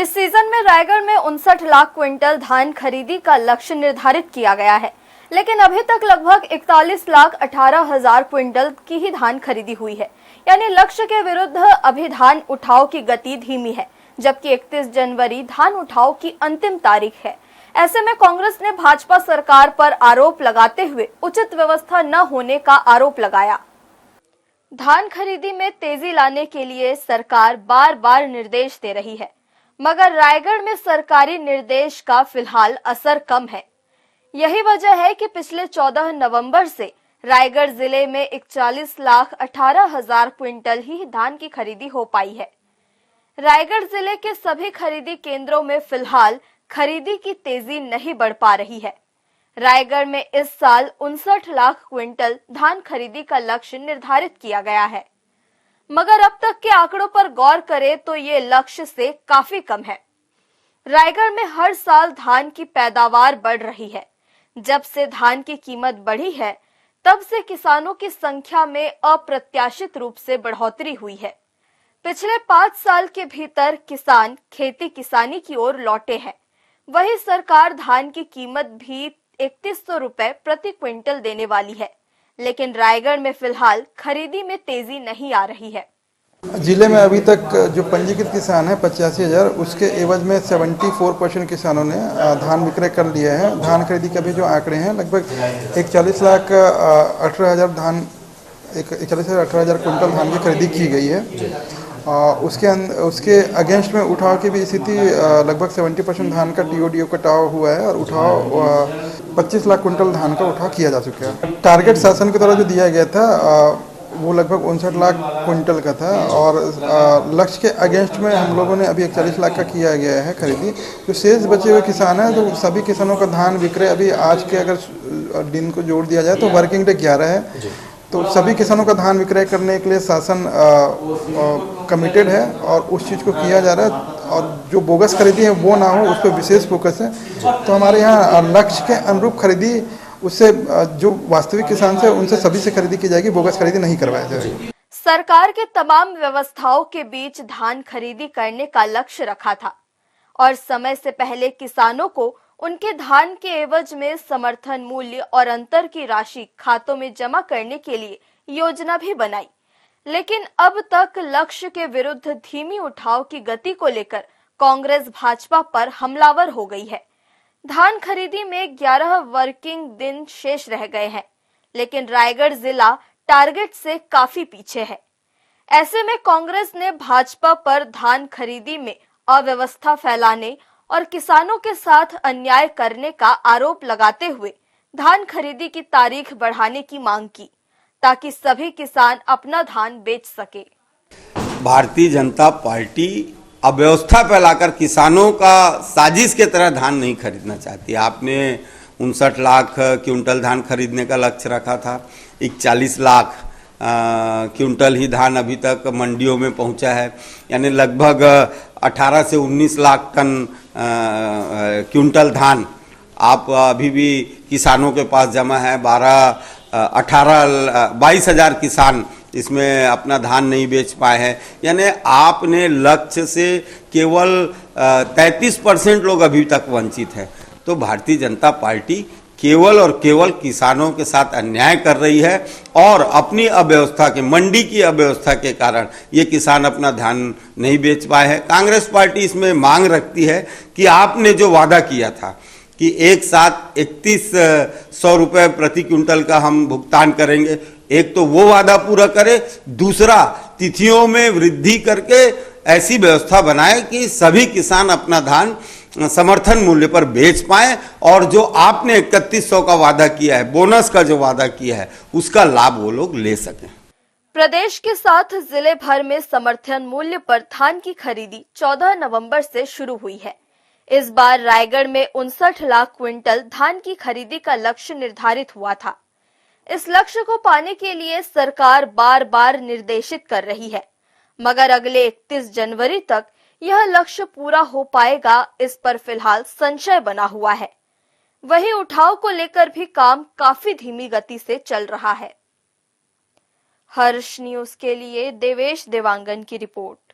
इस सीजन में रायगढ़ में 59 लाख क्विंटल धान खरीदी का लक्ष्य निर्धारित किया गया है, लेकिन अभी तक लगभग 41 लाख 18 हजार क्विंटल की ही धान खरीदी हुई है। यानी लक्ष्य के विरुद्ध अभी धान उठाव की गति धीमी है, जबकि 31 जनवरी धान उठाव की अंतिम तारीख है। ऐसे में कांग्रेस ने भाजपा सरकार पर आरोप लगाते हुए उचित व्यवस्था न होने का आरोप लगाया। धान खरीदी में तेजी लाने के लिए सरकार बार बार निर्देश दे रही है, मगर रायगढ़ में सरकारी निर्देश का फिलहाल असर कम है। यही वजह है कि पिछले 14 नवंबर से रायगढ़ जिले में 41 लाख 18 हजार क्विंटल ही धान की खरीदी हो पाई है। रायगढ़ जिले के सभी खरीदी केंद्रों में फिलहाल खरीदी की तेजी नहीं बढ़ पा रही है। रायगढ़ में इस साल 59 लाख क्विंटल धान खरीदी का लक्ष्य निर्धारित किया गया है, मगर अब तक के आंकड़ों पर गौर करें तो ये लक्ष्य से काफी कम है। रायगढ़ में हर साल धान की पैदावार बढ़ रही है। जब से धान की कीमत बढ़ी है, तब से किसानों की संख्या में अप्रत्याशित रूप से बढ़ोतरी हुई है। पिछले 5 साल के भीतर किसान खेती किसानी की ओर लौटे हैं। वही सरकार धान की कीमत भी 3100 रुपए प्रति क्विंटल देने वाली है, लेकिन रायगढ़ में फिलहाल खरीदी में तेजी नहीं आ रही है। जिले में अभी तक जो पंजीकृत किसान है 85,000, उसके एवज में 74% किसानों ने धान विक्रय कर लिया है। धान खरीदी के भी जो आंकड़े हैं लगभग 41 लाख 18 हजार धान 41 लाख 18 हजार क्विंटल धान की खरीदी की गई है। उसके अगेंस्ट में उठाव की भी स्थिति लगभग 70% धान का टीओडीओ कटाव हुआ है और उठाव 25 लाख क्विंटल धान का उठाव किया जा चुका है। टारगेट शासन के द्वारा जो दिया गया था वो लगभग 59 लाख क्विंटल का था और लक्ष्य के अगेंस्ट में हम लोगों ने अभी 41 लाख का किया गया है खरीदी। जो शेष बचे हुए किसान हैं, तो सभी किसानों का धान विक्रय अभी आज के अगर दिन को जोड़ दिया जाए तो वर्किंग डे 11 है। तो सभी किसानों का धान विक्रय करने के लिए शासन कमिटेड है और उस चीज़ को किया जा रहा है, और जो बोगस खरीदी है वो ना हो, उस पर विशेष फोकस है। तो हमारे यहाँ लक्ष्य के अनुरूप खरीदी, उससे जो वास्तविक किसान से उनसे सभी से खरीदी की जाएगी, बोगस खरीदी नहीं करवाई जाएगी। सरकार के तमाम व्यवस्थाओं के बीच धान खरीदी करने का लक्ष्य रखा था और समय से पहले किसानों को उनके धान के एवज में समर्थन मूल्य और अंतर की राशि खातों में जमा करने के लिए योजना भी बनाई, लेकिन अब तक लक्ष्य के विरुद्ध धीमी उठाव की गति को लेकर कांग्रेस भाजपा पर हमलावर हो गई है। धान खरीदी में 11 वर्किंग दिन शेष रह गए हैं, लेकिन रायगढ़ जिला टारगेट से काफी पीछे है। ऐसे में कांग्रेस ने भाजपा पर धान खरीदी में अव्यवस्था फैलाने और किसानों के साथ अन्याय करने का आरोप लगाते हुए धान खरीदी की तारीख बढ़ाने की मांग की, ताकि सभी किसान अपना धान बेच सके। भारतीय जनता पार्टी अव्यवस्था फैलाकर किसानों का साजिश के तरह धान नहीं खरीदना चाहती। आपने 59 लाख क्विंटल धान खरीदने का लक्ष्य रखा था। 41 लाख क्विंटल ही धान अभी तक मंडियों में पहुंचा है, यानी लगभग 18 से 19 लाख टन क्विंटल धान आप अभी भी किसानों के पास जमा है। 22 हजार किसान इसमें अपना धान नहीं बेच पाए हैं, यानी आपने लक्ष्य से केवल 33% लोग अभी तक वंचित है। तो भारतीय जनता पार्टी केवल और केवल किसानों के साथ अन्याय कर रही है और अपनी अव्यवस्था के, मंडी की अव्यवस्था के कारण ये किसान अपना धान नहीं बेच पाए हैं। कांग्रेस पार्टी इसमें मांग रखती है कि आपने जो वादा किया था कि एक साथ 3100 रुपये प्रति क्विंटल का हम भुगतान करेंगे, एक तो वो वादा पूरा करे, दूसरा तिथियों में वृद्धि करके ऐसी व्यवस्था बनाए कि सभी किसान अपना धान समर्थन मूल्य पर बेच पाए और जो आपने 3100 का वादा किया है, बोनस का जो वादा किया है, उसका लाभ वो लोग ले सकें। प्रदेश के साथ जिले भर में समर्थन मूल्य पर धान की खरीदी 14 नवंबर से शुरू हुई है। इस बार रायगढ़ में 59 लाख क्विंटल धान की खरीदी का लक्ष्य निर्धारित हुआ था। इस लक्ष्य को पाने के लिए सरकार बार बार निर्देशित कर रही है, मगर अगले 31 जनवरी तक यह लक्ष्य पूरा हो पाएगा, इस पर फिलहाल संशय बना हुआ है। वहीं उठाव को लेकर भी काम काफी धीमी गति से चल रहा है। हर्ष न्यूज के लिए देवेश देवांगन की रिपोर्ट।